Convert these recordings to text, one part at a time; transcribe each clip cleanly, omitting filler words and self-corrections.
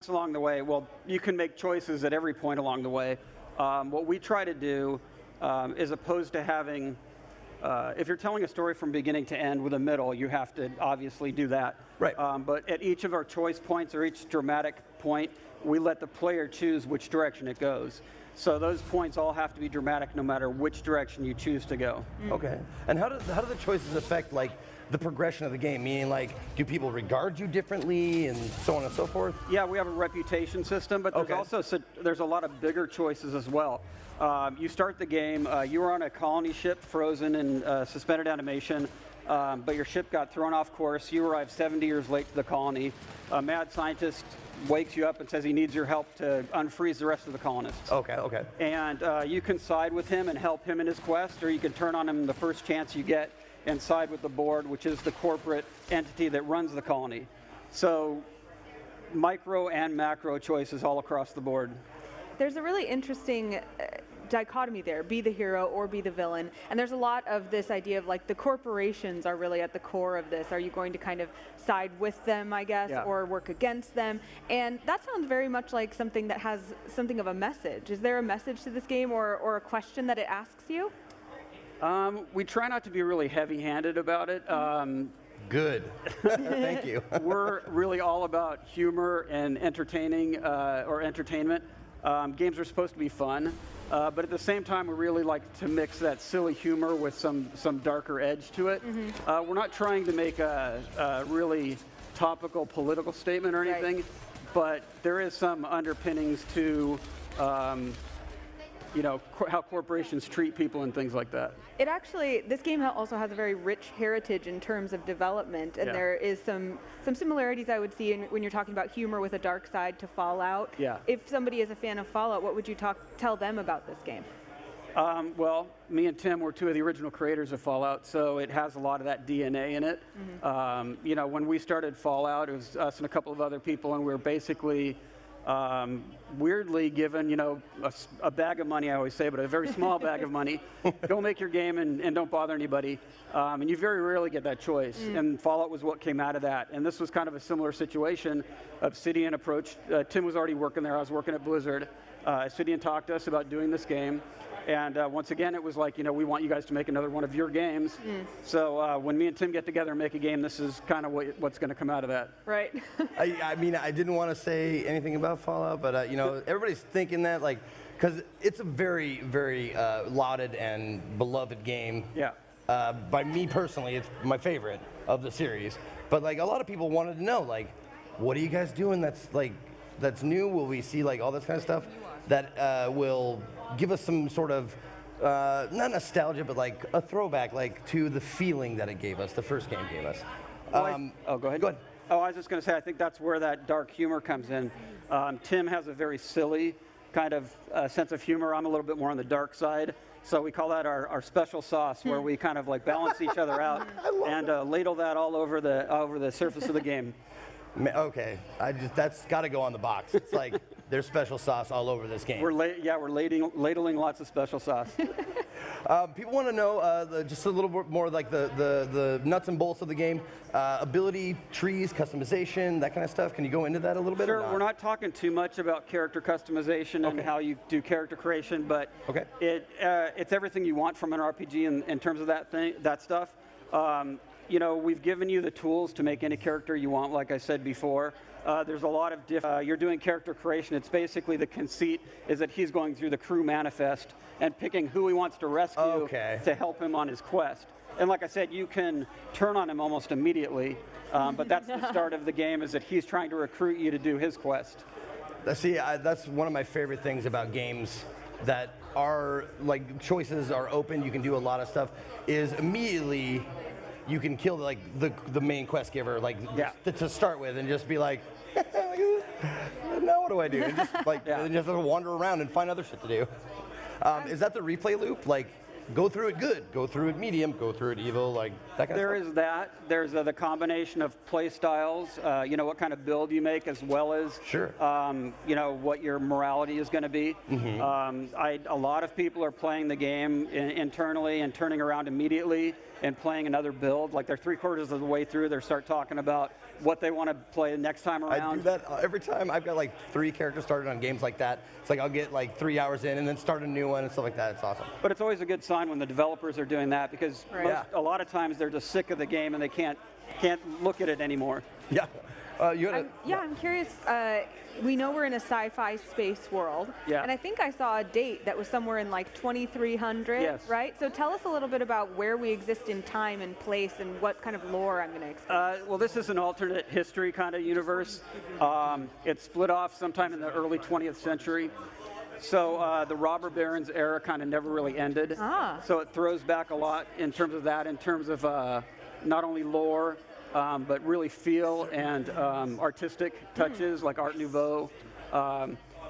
along the way. Well, you can make choices at every point along the way. What we try to do is opposed to having, if you're telling a story from beginning to end with a middle, you have to obviously do that. Right. But at each of our choice points or each dramatic point, we let the player choose which direction it goes. So those points all have to be dramatic no matter which direction you choose to go. Okay. And how do the choices affect like the progression of the game? Meaning, like, do people regard you differently and so on and so forth? Yeah, we have a reputation system, but there's also there's a lot of bigger choices as well. You start the game, you were on a colony ship frozen in suspended animation, but your ship got thrown off course. You arrived 70 years late to the colony. A mad scientist wakes you up and says he needs your help to unfreeze the rest of the colonists. Okay. And you can side with him and help him in his quest, or you can turn on him the first chance you get and side with the board, which is the corporate entity that runs the colony. So micro and macro choices all across the board. There's a really interesting dichotomy there, be the hero or be the villain. And there's a lot of this idea of like the corporations are really at the core of this. Are you going to kind of side with them, I guess, or work against them? And that sounds very much like something that has something of a message. Is there a message to this game or a question that it asks you? We try not to be really heavy-handed about it. Good. Thank you. We're really all about humor and entertaining or entertainment. Games are supposed to be fun, but at the same time, we really like to mix that silly humor with some darker edge to it. We're not trying to make a really topical political statement or anything, but there is some underpinnings to you know, how corporations treat people and things like that. It actually, this game also has a very rich heritage in terms of development, and there is some similarities I would see when you're talking about humor with a dark side to Fallout. Yeah. If somebody is a fan of Fallout, what would you tell them about this game? Well, me and Tim were two of the original creators of Fallout, so it has a lot of that DNA in it. You know, when we started Fallout, it was us and a couple of other people, and we were basically weirdly given, you know, a bag of money, I always say, but a very small bag of money. Go make your game and don't bother anybody. And you very rarely get that choice. And Fallout was what came out of that. And this was kind of a similar situation. Obsidian approached, Tim was already working there, I was working at Blizzard. Obsidian talked to us about doing this game. And once again, it was like, you know, we want you guys to make another one of your games. So when me and Tim get together and make a game, this is kind of what's going to come out of that. Right. I mean, I didn't want to say anything about Fallout, but you know, everybody's thinking that, like, because it's a very, very lauded and beloved game. Yeah. By me personally, it's my favorite of the series. But like, a lot of people wanted to know, like, what are you guys doing that's new? Will we see like all this kind of stuff that will give us some sort of not nostalgia, but like a throwback, like to the feeling that it gave us, the first game gave us. Oh, go ahead. Go ahead. Oh, I was just going to say, I think that's where that dark humor comes in. Tim has a very silly kind of sense of humor. I'm a little bit more on the dark side. So we call that our special sauce, where we kind of like balance each other out and ladle that all over the surface of the game. Okay, that's got to go on the box. It's like there's special sauce all over this game. We're ladling lots of special sauce. People want to know just a little bit more like the nuts and bolts of the game, ability trees, customization, that kind of stuff. Can you go into that a little bit? Sure. We're not talking too much about character customization and how you do character creation, but it's everything you want from an RPG in terms of that stuff. You know, we've given you the tools to make any character you want, like I said before. There's a lot of you're doing character creation. It's basically the conceit is that he's going through the crew manifest and picking who he wants to rescue to help him on his quest. And like I said, you can turn on him almost immediately, but that's the start of the game, is that he's trying to recruit you to do his quest. See, that's one of my favorite things about games that are, like, choices are open, you can do a lot of stuff, is immediately you can kill like the main quest giver, like to start with, and just be like, now what do I do? And just like and just wander around and find other shit to do. Is that the replay loop? Like, go through it good, go through it medium, go through it evil, like that kind of stuff? There is that. There's the combination of play styles, you know, what kind of build you make, as well as you know, what your morality is going to be. A lot of people are playing the game internally and turning around immediately and playing another build. Like, they're 3/4 of the way through, they start talking about what they want to play the next time around. I do that every time. I've got like 3 characters started on games like that. It's like I'll get like 3 hours in and then start a new one and stuff like that. It's awesome. But it's always a good sign when the developers are doing that, because Right. a lot of times they're just sick of the game and they can't look at it anymore. Yeah. You had I'm curious. We know we're in a sci-fi space world, Yeah. and I think I saw a date that was somewhere in like 2300, Yes. right? So tell us a little bit about where we exist in time and place, and what kind of lore I'm going to expect. Well, this is an alternate history kind of universe. It split off sometime in the early 20th century. So the robber barons era kind of never really ended. Ah. So it throws back a lot in terms of that, in terms of not only lore, but really feel and artistic touches like Art Nouveau.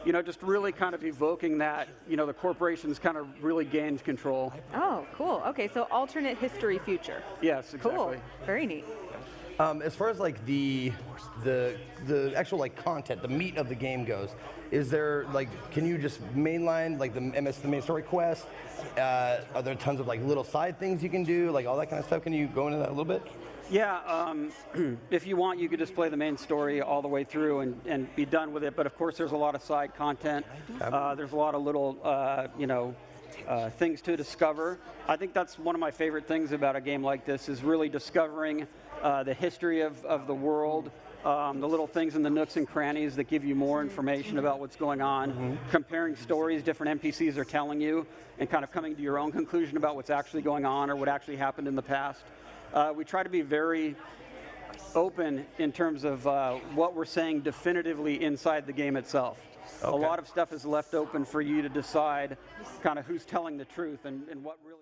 You know, just really kind of evoking that, you know, the corporations kind of really gained control. Oh, cool. Okay, so alternate history future. Yes, exactly. Cool. Very neat. as far as like the actual like content, the meat of the game goes, is there like, can you just mainline like the main story quest? Are there tons of like little side things you can do, like all that kind of stuff? Can you go into that a little bit? Yeah, if you want, you could just play the main story all the way through and be done with it. But of course, there's a lot of side content. There's a lot of little, things to discover. I think that's one of my favorite things about a game like this, is really discovering the history of the world, the little things in the nooks and crannies that give you more information about what's going on, comparing stories different NPCs are telling you, and kind of coming to your own conclusion about what's actually going on or what actually happened in the past. We try to be very open in terms of what we're saying definitively inside the game itself. Okay. A lot of stuff is left open for you to decide kind of who's telling the truth and what really...